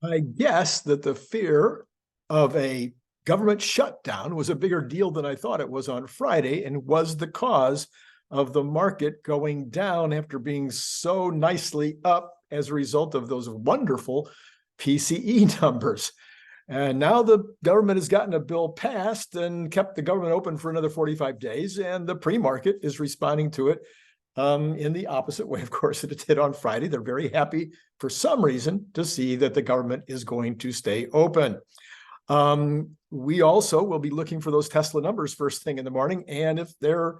I guess that the fear of a government shutdown was a bigger deal than I thought it was on Friday, and was the cause of the market going down after being so nicely up as a result of those wonderful PCE numbers. And now the government has gotten a bill passed and kept the government open for another 45 days, and the pre-market is responding to it in the opposite way, of course, that it did on Friday. They're very happy for some reason to see that the government is going to stay open. We also will be looking for those Tesla numbers first thing in the morning. And if they're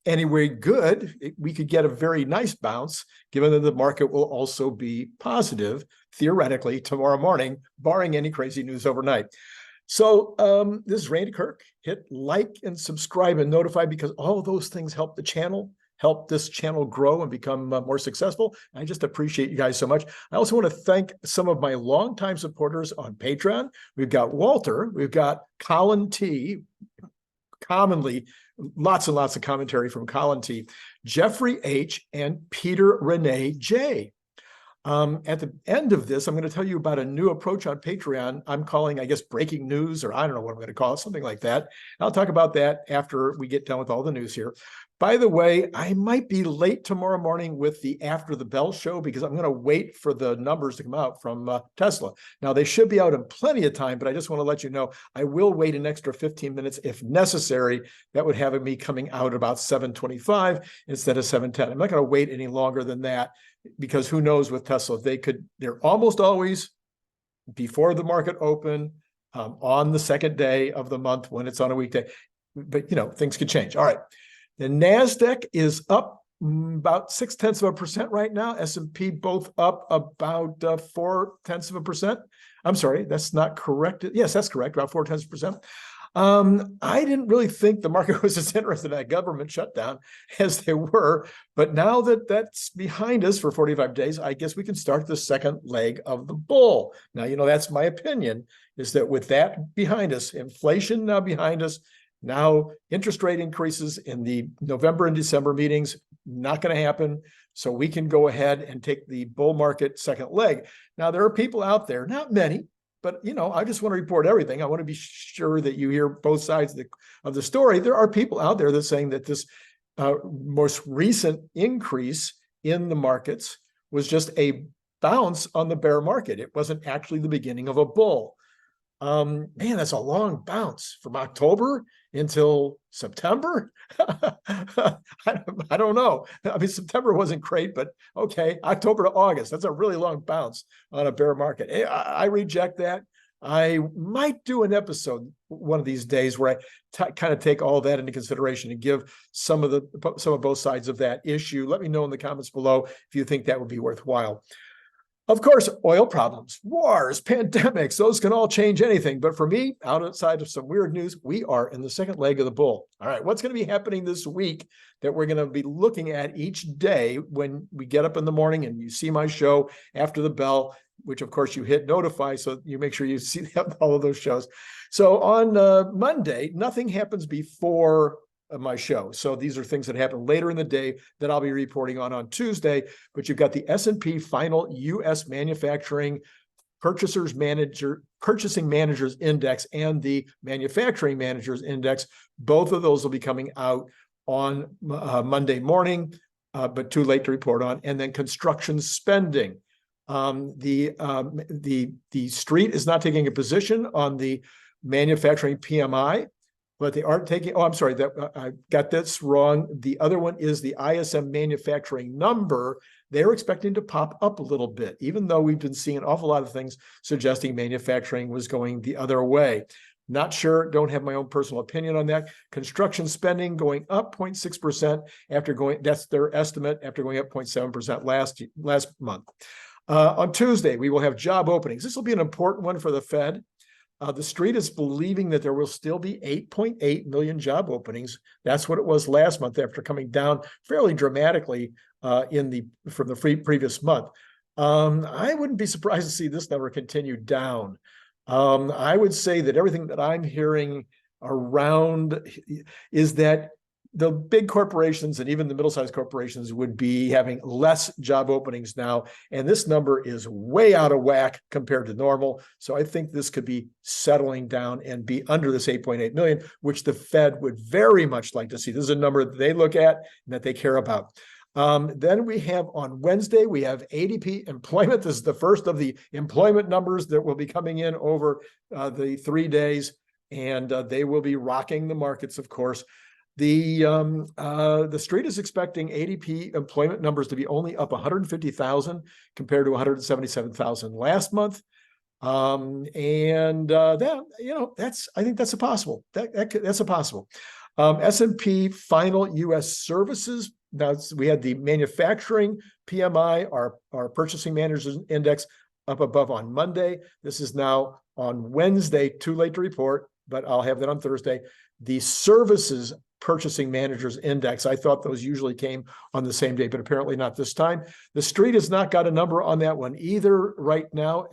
anyway good, we could get a very nice bounce, given that the market will also be positive, theoretically, tomorrow morning, barring any crazy news overnight. So this is Randy Kirk. Hit like and subscribe and notify, because all of those things help the channel, help this channel grow and become more successful. I just appreciate you guys so much. I also want to thank some of my longtime supporters on Patreon. We've got Walter, we've got Colin T, commonly lots and lots of commentary from Colin T, Jeffrey H, and Peter Renee J. At the end of this, I'm going to tell you about a new approach on Patreon. I'm calling, I guess, breaking news, or I don't know what I'm going to call it, something like that. I'll talk about that after we get done with all the news here. By the way, I might be late tomorrow morning with the After the Bell show, because I'm going to wait for the numbers to come out from Tesla. Now, they should be out in plenty of time, but I just want to let you know, I will wait an extra 15 minutes if necessary. That would have me coming out about 7:25 instead of 7:10. I'm not going to wait any longer than that, because who knows with Tesla, they're almost always before the market open on the second day of the month when it's on a weekday. But, things could change. All right. The NASDAQ is up about 0.6% right now. S&P both up about 0.4%. I'm sorry, that's not correct. Yes, that's correct, about 0.4%. I didn't really think the market was as interested in that government shutdown as they were, but now that that's behind us for 45 days, I guess we can start the second leg of the bull. Now, that's my opinion, is that with that behind us, inflation now behind us, now interest rate increases in the November and December meetings, not going to happen. So we can go ahead and take the bull market second leg. Now, there are people out there, not many, but, I just want to report everything. I want to be sure that you hear both sides of the story. There are people out there that are saying that this most recent increase in the markets was just a bounce on the bear market. It wasn't actually the beginning of a bull. Man, that's a long bounce from October until September. I don't know. I mean, September wasn't great, but okay, October to August, that's a really long bounce on a bear market. I reject that. I might do an episode one of these days where I kind of take all that into consideration and give some of both sides of that issue. Let me know in the comments below if you think that would be worthwhile. Of course, oil problems, wars, pandemics, those can all change anything. But for me, outside of some weird news, we are in the second leg of the bull. All right, what's going to be happening this week that we're going to be looking at each day when we get up in the morning and you see my show After the Bell, which of course you hit notify, so you make sure you see all of those shows. So on Monday, nothing happens before my show. So these are things that happen later in the day that I'll be reporting on Tuesday. But you've got the S&P final U.S. manufacturing purchasing managers index and the manufacturing managers index. Both of those will be coming out on Monday morning, but too late to report on. And then construction spending. The street is not taking a position on the manufacturing PMI, but they aren't taking, I'm sorry, I got this wrong. The other one is the ISM manufacturing number. They're expecting to pop up a little bit, even though we've been seeing an awful lot of things suggesting manufacturing was going the other way. Not sure, don't have my own personal opinion on that. Construction spending going up 0.6% after going, that's their estimate, after going up 0.7% last month. On Tuesday, we will have job openings. This will be an important one for the Fed. The street is believing that there will still be 8.8 million job openings. That's what it was last month after coming down fairly dramatically from the previous month. I wouldn't be surprised to see this number continue down. I would say that everything that I'm hearing around is that the big corporations and even the middle-sized corporations would be having less job openings now. And this number is way out of whack compared to normal. So I think this could be settling down and be under this 8.8 million, which the Fed would very much like to see. This is a number that they look at and that they care about. Then we have on Wednesday, we have ADP employment. This is the first of the employment numbers that will be coming in over the 3 days, and they will be rocking the markets, of course. The street is expecting ADP employment numbers to be only up 150,000 compared to 177,000 last month. That, I think that's a possible. That's a possible. S&P final U.S. services. Now we had the manufacturing PMI, our purchasing managers index, up above on Monday. This is now on Wednesday, too late to report, but I'll have that on Thursday. The services purchasing managers index, I thought those usually came on the same day, but apparently not this time. The street has not got a number on that one either right now.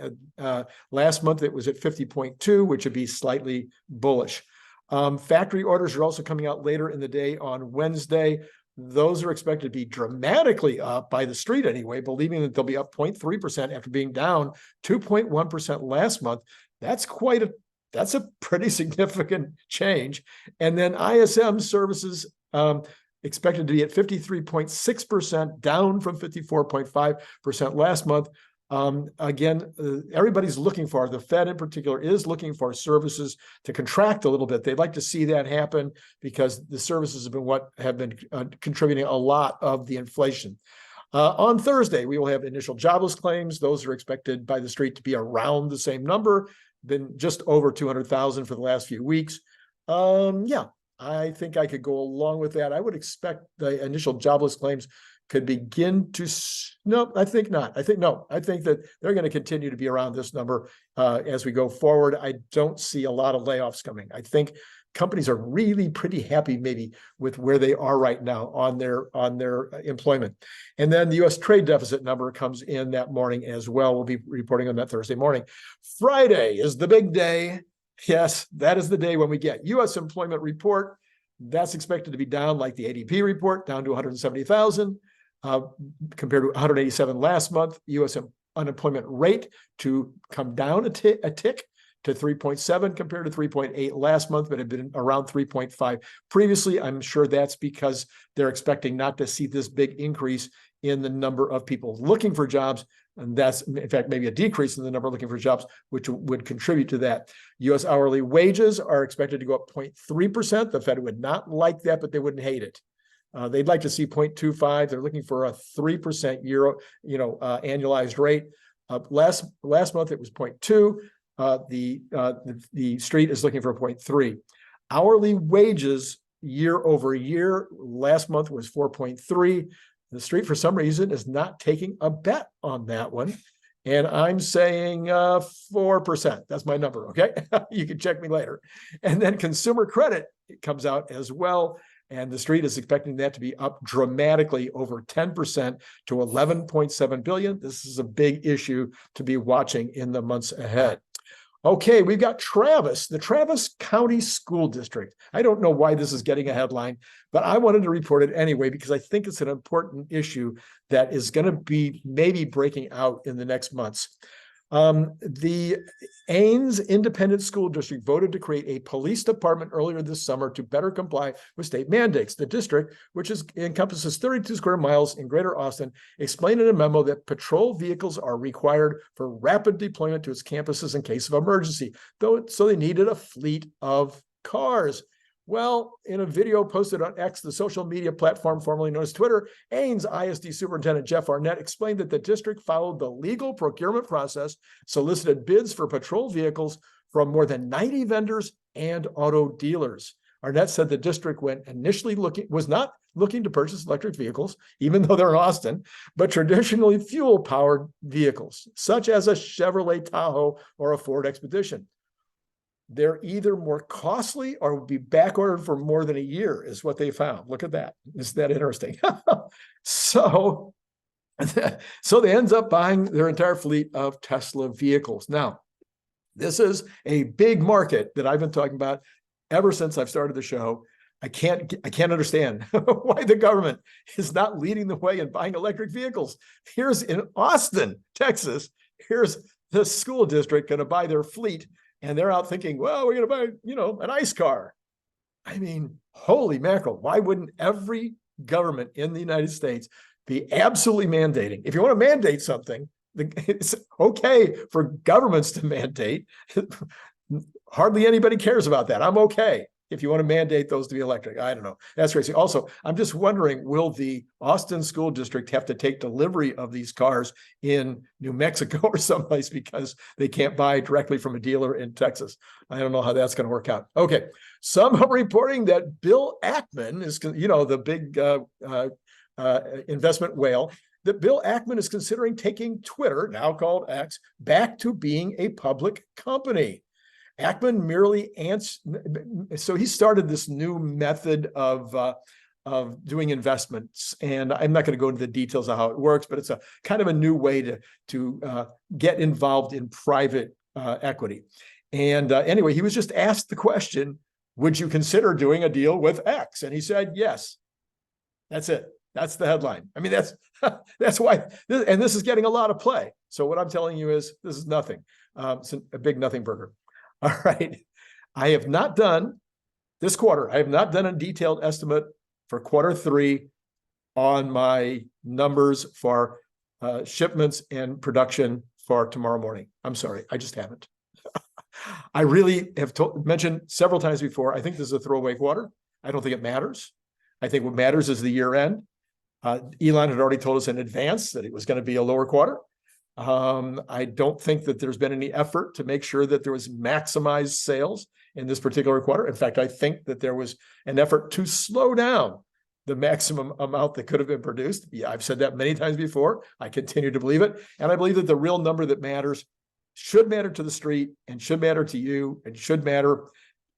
Last month it was at 50.2, which would be slightly bullish. Factory orders are also coming out later in the day on Wednesday. Those are expected to be dramatically up by the street anyway, believing that they'll be up 0.3% after being down 2.1% last month. That's a pretty significant change. And then ISM services expected to be at 53.6%, down from 54.5% last month. Again, everybody's looking for, the Fed in particular is looking for services to contract a little bit. They'd like to see that happen because the services have been contributing a lot of the inflation. On Thursday, we will have initial jobless claims. Those are expected by the street to be around the same number, been just over 200,000 for the last few weeks. Yeah, I think I could go along with that. I would expect the initial jobless claims could begin to, no, I think not. I think that they're going to continue to be around this number as we go forward. I don't see a lot of layoffs coming. I think companies are really pretty happy maybe with where they are right now on their employment. And then the U.S. trade deficit number comes in that morning as well. We'll be reporting on that Thursday morning. Friday is the big day. Yes, that is the day when we get U.S. employment report. That's expected to be down like the ADP report, down to 170,000 compared to 187 last month. U.S. unemployment rate to come down a tick to 3.7 compared to 3.8 last month, but had been around 3.5 previously. I'm sure that's because they're expecting not to see this big increase in the number of people looking for jobs. And that's, in fact, maybe a decrease in the number looking for jobs, which would contribute to that. U.S. hourly wages are expected to go up 0.3%. The Fed would not like that, but they wouldn't hate it. They'd like to see 0.25. They're looking for a 3% annualized rate. Last month it was 0.2. The street is looking for 0.3. Hourly wages year over year last month was 4.3. The street, for some reason, is not taking a bet on that one. And I'm saying 4%. That's my number, okay? You can check me later. And then consumer credit comes out as well. And the street is expecting that to be up dramatically over 10% to 11.7 billion. This is a big issue to be watching in the months ahead. Okay, we've got Travis, the Travis County School District. I don't know why this is getting a headline, but I wanted to report it anyway because I think it's an important issue that is going to be maybe breaking out in the next months. The Ames Independent School District voted to create a police department earlier this summer to better comply with state mandates. The district, which encompasses 32 square miles in Greater Austin, explained in a memo that patrol vehicles are required for rapid deployment to its campuses in case of emergency, so they needed a fleet of cars. Well, in a video posted on X, the social media platform formerly known as Twitter, Ames ISD Superintendent Jeff Arnett explained that the district followed the legal procurement process, solicited bids for patrol vehicles from more than 90 vendors and auto dealers. Arnett said the district was not looking to purchase electric vehicles, even though they're in Austin, but traditionally fuel-powered vehicles, such as a Chevrolet Tahoe or a Ford Expedition. They're either more costly or will be back ordered for more than a year, is what they found. Look at that. Isn't that interesting? So they ends up buying their entire fleet of Tesla vehicles. Now, this is a big market that I've been talking about ever since I've started the show. I can't understand why the government is not leading the way in buying electric vehicles. Here's in Austin, Texas, here's the school district going to buy their fleet, and they're out thinking, well, we're going to buy, an ICE car. I mean, holy mackerel, why wouldn't every government in the United States be absolutely mandating? If you want to mandate something, it's okay for governments to mandate. Hardly anybody cares about that. I'm okay if you want to mandate those to be electric. I don't know. That's crazy. Also, I'm just wondering, will the Austin School District have to take delivery of these cars in New Mexico or someplace because they can't buy directly from a dealer in Texas? I don't know how that's going to work out. Okay. Some are reporting that Bill Ackman is, the big investment whale, that Bill Ackman is considering taking Twitter, now called X, back to being a public company. Ackman merely so he started this new method of doing investments, and I'm not going to go into the details of how it works, but it's a kind of a new way to get involved in private equity. And anyway, he was just asked the question, would you consider doing a deal with X? And he said, yes. That's it. That's the headline. I mean, that's why, and this is getting a lot of play. So what I'm telling you is this is nothing. It's a big nothing burger. All right. I have not done this quarter. I have not done a detailed estimate for quarter 3 on my numbers for shipments and production for tomorrow morning. I'm sorry. I just haven't. I really have mentioned several times before, I think this is a throwaway quarter. I don't think it matters. I think what matters is the year end. Elon had already told us in advance that it was going to be a lower quarter. I don't think that there's been any effort to make sure that there was maximized sales in this particular quarter. In fact, I think that there was an effort to slow down the maximum amount that could have been produced. Yeah, I've said that many times before. I continue to believe it. And I believe that the real number that matters should matter to the street and should matter to you and should matter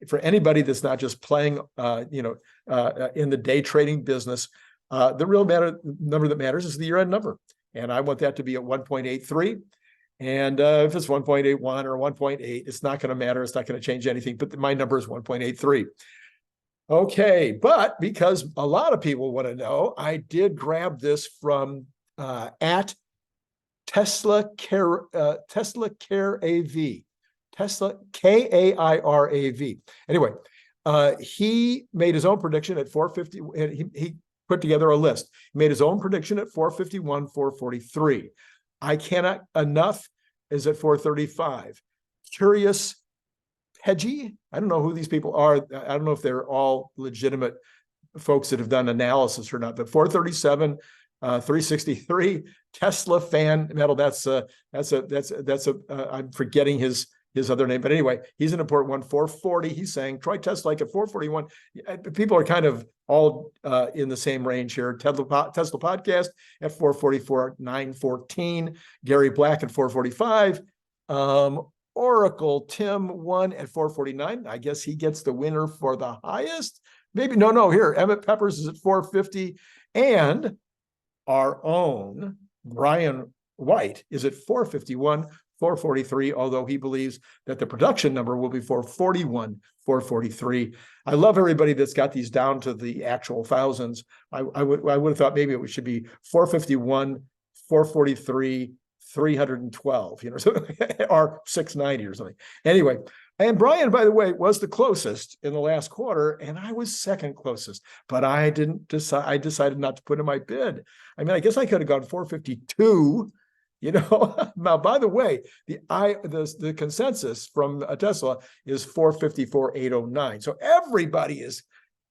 for anybody that's not just playing, in the day trading business. The real number that matters is the year-end number. And I want that to be at 1.83. And if it's 1.81 or 1.8, it's not going to matter. It's not going to change anything. But my number is 1.83. Okay. But because a lot of people want to know, I did grab this from at Tesla Care AV. Tesla KAIRAV. Anyway, he made his own prediction at 450. And he put together a list. He made his own prediction at 451, 443. I cannot enough is at 435. Curious Peggy. I don't know who these people are. I don't know if they're all legitimate folks that have done analysis or not, but 437, 363. Tesla fan metal. I'm forgetting his other name, but anyway, he's an important one. 440. He's saying try Tesla like at 441. People are kind of all in the same range here. Tesla podcast at 444, 914. Gary Black at 445. Oracle Tim 1 at 449. I guess he gets the winner for the highest. Maybe no. Here, Emmett Peppers is at 450, and our own Brian White is at 451, 443, although he believes that the production number will be 441, 443. I love everybody that's got these down to the actual thousands. I would have thought maybe it should be 451, 443, 312, or 690 or something. Anyway, and Brian, by the way, was the closest in the last quarter, and I was second closest, but I didn't decide. I decided not to put in my bid. I mean, I guess I could have gone 452. Now, by the way, the consensus from Tesla is 454,809. So everybody is,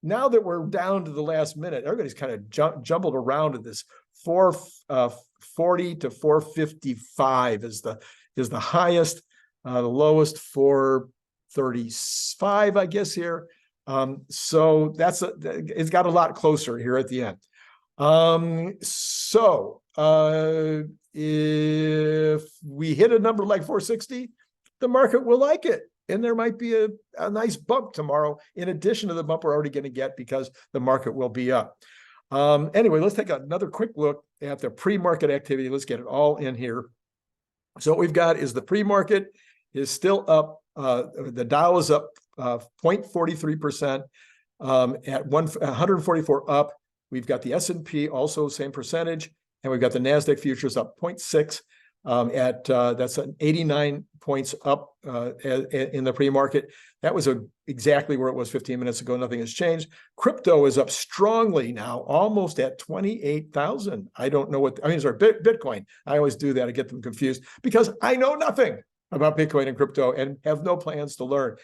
now that we're down to the last minute, everybody's kind of jumbled around to this 440 to 455 is the highest, the lowest 435, I guess here. So it's got a lot closer here at the end. If we hit a number like 460, the market will like it. And there might be a nice bump tomorrow in addition to the bump we're already going to get because the market will be up. Anyway, let's take another quick look at the pre-market activity. Let's get it all in here. So what we've got is the pre-market is still up. The Dow is up 0.43%. at 144 up. We've got the S&P also same percentage, and we've got the NASDAQ futures up 0.6 that's an 89 points up in the pre-market. That was exactly where it was 15 minutes ago. Nothing has changed. Crypto is up strongly now, almost at 28,000. I don't know what, I mean, sorry, Bitcoin. I always do that. I get them confused because I know nothing about Bitcoin and crypto and have no plans to learn.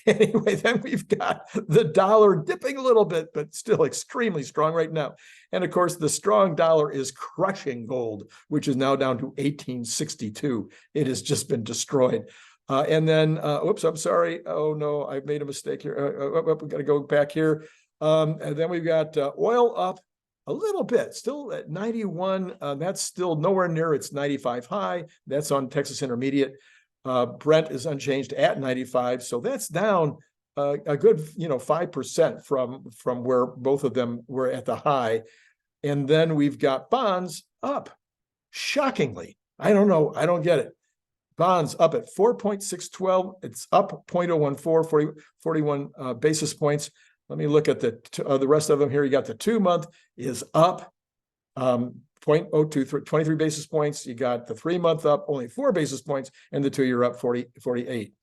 Anyway, then we've got the dollar dipping a little bit, but still extremely strong right now. And of course, the strong dollar is crushing gold, which is now down to 1862. It has just been destroyed. And then, oops, I'm sorry. Oh no, I've made a mistake here. We've got to go back here. And then we've got oil up a little bit, still at 91. That's still nowhere near its 95 high. That's on Texas Intermediate. Brent is unchanged at 95, so that's down a good 5% from where both of them were at the high. And then we've got bonds up, shockingly. I don't know, I don't get it. Bonds up at 4.612. It's up 0.014, 41 basis points. Let me look at the rest of them here. You got the 2-month is up 0.023, 23 basis points. You got the 3-month up only 4 basis points, and the 2-year up 48.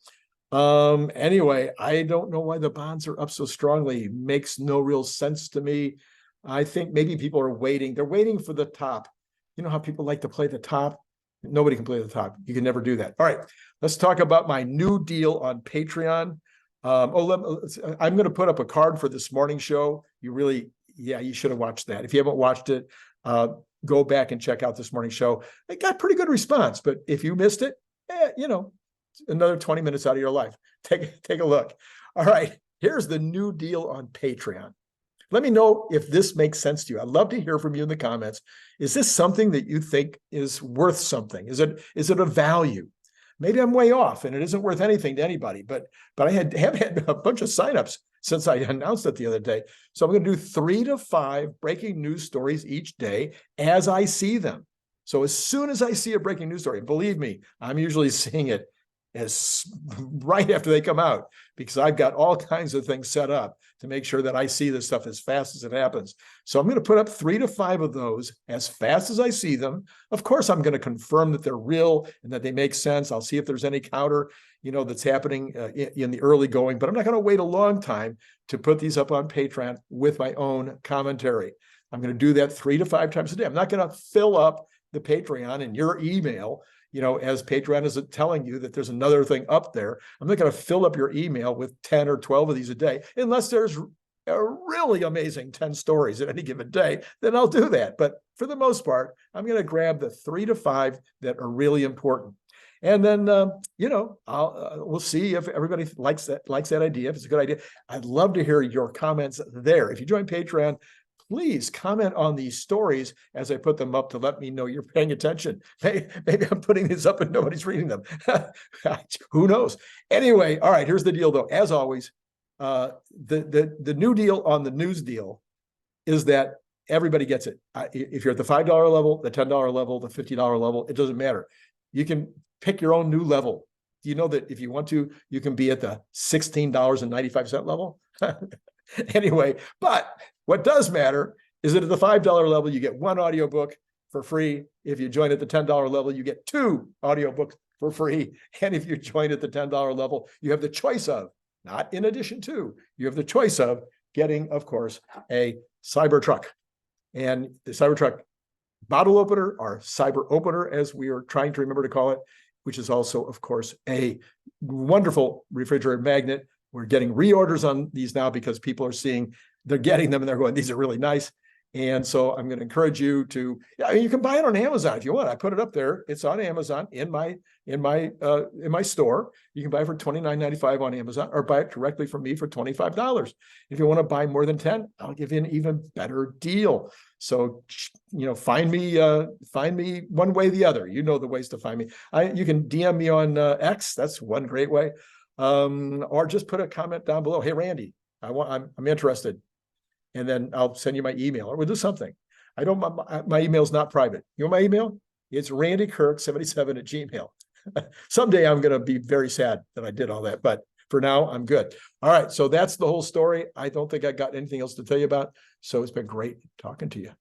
Anyway, I don't know why the bonds are up so strongly. Makes no real sense to me. I think maybe people are waiting. They're waiting for the top. You know how people like to play the top? Nobody can play the top. You can never do that. All right, let's talk about my new deal on Patreon. I'm going to put up a card for this morning show. You should have watched that. If you haven't watched it, go back and check out this morning show. It got pretty good response, but if you missed it, another 20 minutes out of your life. Take a look. All right, here's the new deal on Patreon. Let me know if this makes sense to you. I'd love to hear from you in the comments. Is this something that you think is worth something? Is it a value? Maybe I'm way off and it isn't worth anything to anybody, but I have had a bunch of signups since I announced it the other day. So I'm going to do 3 to 5 breaking news stories each day as I see them. So as soon as I see a breaking news story, believe me, I'm usually seeing it as right after they come out, because I've got all kinds of things set up to make sure that I see this stuff as fast as it happens. So I'm going to put up 3 to 5 of those as fast as I see them. Of course, I'm going to confirm that they're real and that they make sense. I'll see if there's any counter, that's happening in the early going, but I'm not going to wait a long time to put these up on Patreon with my own commentary. I'm going to do that 3 to 5 times a day. I'm not going to fill up the Patreon in your email, as Patreon is telling you that there's another thing up there. I'm not going to fill up your email with 10 or 12 of these a day, unless there's a really amazing 10 stories at any given day, then I'll do that. But for the most part, I'm going to grab the 3 to 5 that are really important. And then, we'll see if everybody likes that idea, if it's a good idea. I'd love to hear your comments there. If you join Patreon, please comment on these stories as I put them up to let me know you're paying attention. Maybe I'm putting these up and nobody's reading them. Who knows? Anyway, all right, here's the deal though. As always, the new deal on the news deal is that everybody gets it. If you're at the $5 level, the $10 level, the $50 level, it doesn't matter. You can pick your own new level. Do you know that if you want to, you can be at the $16.95 level? Anyway, but what does matter is that at the $5 level, you get 1 audiobook for free. If you join at the $10 level, you get 2 audiobooks for free. And if you join at the $10 level, you have the choice of, not in addition to, you have the choice of getting, of course, a Cybertruck. And the Cybertruck bottle opener, or cyber opener, as we are trying to remember to call it, which is also, of course, a wonderful refrigerator magnet. We're getting reorders on these now because people are seeing, they're getting them and they're going, these are really nice. And so I'm going to encourage you to, you can buy it on Amazon if you want. I put it up there. It's on Amazon in my store. You can buy it for $29.95 on Amazon, or buy it directly from me for $25. If you want to buy more than 10, I'll give you an even better deal. So, find me one way or the other. You know the ways to find me. You can DM me on X. That's one great way. Or just put a comment down below. Hey, Randy, I'm interested. And then I'll send you my email, or we'll do something. My email's not private. You know my email? It's randykirk77@gmail.com. Someday I'm going to be very sad that I did all that, but for now, I'm good. All right. So that's the whole story. I don't think I got anything else to tell you about. So it's been great talking to you.